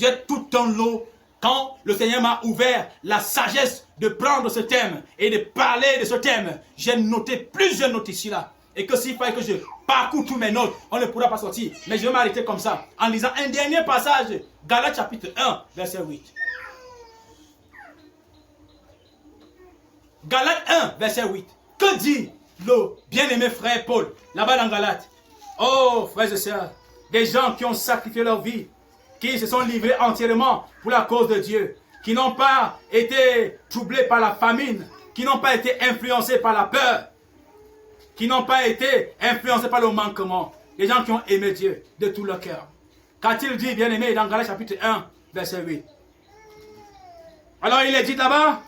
J'ai tout un lot. Quand le Seigneur m'a ouvert la sagesse de prendre ce thème et de parler de ce thème, j'ai noté plusieurs notes ici là. Et que s'il fallait que je parcours tous mes notes, on ne pourra pas sortir. Mais je vais m'arrêter comme ça en lisant un dernier passage, Galates chapitre 1, verset 8. Galates 1, verset 8. Que dit le bien-aimé frère Paul, là-bas dans Galates? Oh, frères et sœurs, des gens qui ont sacrifié leur vie, qui se sont livrés entièrement pour la cause de Dieu, qui n'ont pas été troublés par la famine, qui n'ont pas été influencés par la peur, qui n'ont pas été influencés par le manquement. Des gens qui ont aimé Dieu de tout leur cœur. Qu'a-t-il dit, bien-aimé, dans Galates chapitre 1, verset 8? Alors il est dit là-bas,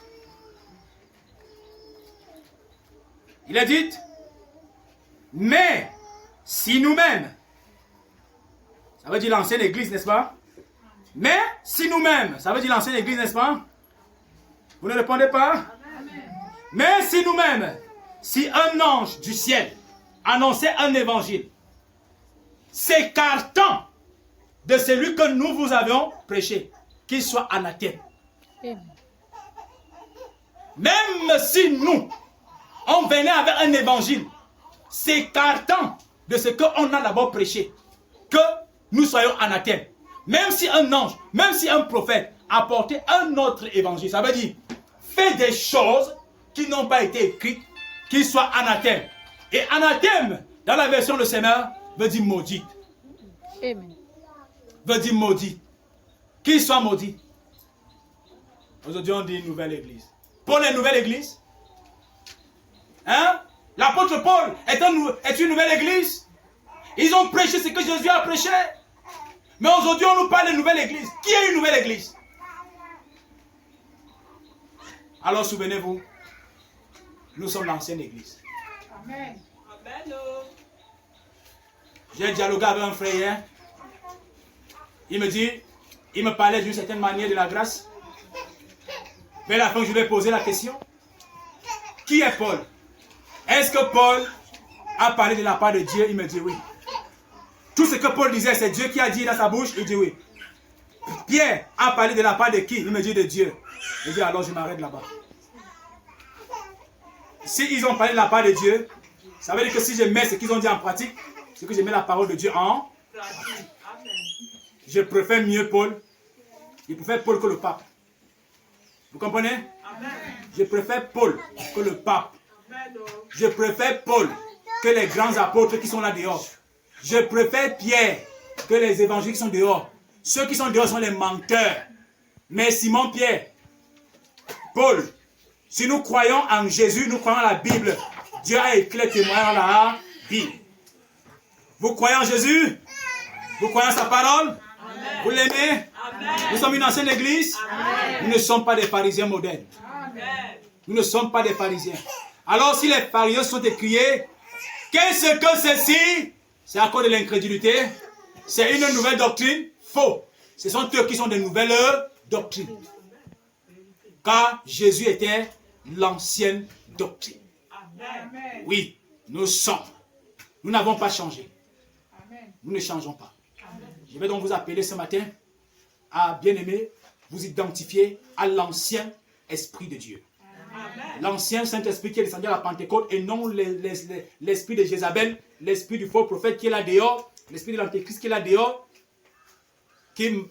il est dit, mais si nous-mêmes, ça veut dire l'ancienne église, n'est-ce pas? Mais si nous-mêmes, ça veut dire l'ancienne église, n'est-ce pas? Vous ne répondez pas? Mais si nous-mêmes, si un ange du ciel annonçait un évangile, s'écartant de celui que nous vous avions prêché, qu'il soit anathème. Même si nous, on venait avec un évangile, s'écartant de ce qu'on a d'abord prêché, que nous soyons anathèmes. Même si un ange, même si un prophète apportait un autre évangile, ça veut dire, fait des choses qui n'ont pas été écrites, qu'il soit anathème. Et anathème, dans la version de Seigneur, veut dire maudit. Amen. Veut dire maudit. Qu'il soit maudit. Aujourd'hui, on dit nouvelle église. Paul est une nouvelle église? Hein? L'apôtre Paul est une nouvelle église? Ils ont prêché ce que Jésus a prêché. Mais aujourd'hui, on nous parle de nouvelle église. Qui est une nouvelle église? Alors, souvenez-vous, nous sommes l'ancienne église. Amen. Amen. J'ai dialogué avec un frère hier. Il me parlait d'une certaine manière de la grâce. Vers la fin, je lui ai posé la question. Qui est Paul? Est-ce que Paul a parlé de la part de Dieu? Il me dit oui. Tout ce que Paul disait, c'est Dieu qui a dit dans sa bouche. Il dit oui. Pierre a parlé de la part de qui? Il me dit de Dieu. Il dit alors je m'arrête là-bas. Si ils ont parlé de la part de Dieu, ça veut dire que si je mets ce qu'ils ont dit en pratique, c'est que je mets la parole de Dieu en pratique. Je préfère mieux Paul. Je préfère Paul que le pape. Vous comprenez? Amen. Je préfère Paul que le pape. Amen. Je préfère Paul que les grands apôtres qui sont là dehors. Je préfère Pierre que les évangéliques qui sont dehors. Ceux qui sont dehors sont les menteurs. Mais Simon Pierre, Paul, si nous croyons en Jésus, nous croyons en la Bible. Dieu a écrit les témoins dans la Bible. Vous croyez en Jésus? Vous croyez en sa parole? Amen. Vous l'aimez? Nous sommes une ancienne église. Amen. Nous ne sommes pas des pharisiens modernes. Amen. Nous ne sommes pas des pharisiens. Alors si les pharisiens sont écriés, qu'est-ce que ceci? C'est à cause de l'incrédulité. C'est une nouvelle doctrine. Faux. Ce sont eux qui sont de nouvelles doctrines. Car Jésus était l'ancienne doctrine. Amen. Oui, nous sommes. Nous n'avons pas changé. Amen. Nous ne changeons pas. Amen. Je vais donc vous appeler ce matin à, bien aimer, vous identifier à l'ancien esprit de Dieu. L'ancien Saint-Esprit qui est descendu à la Pentecôte et non l'esprit de Jézabel, l'esprit du faux prophète qui est là dehors, l'esprit de l'antéchrist qui est là dehors, qui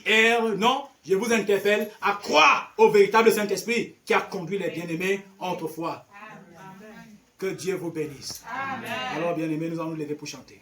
erre, non, je vous interpelle à croire au véritable Saint-Esprit qui a conduit les bien-aimés autrefois. Amen. Que Dieu vous bénisse. Amen. Alors bien-aimés, nous allons nous lever pour chanter.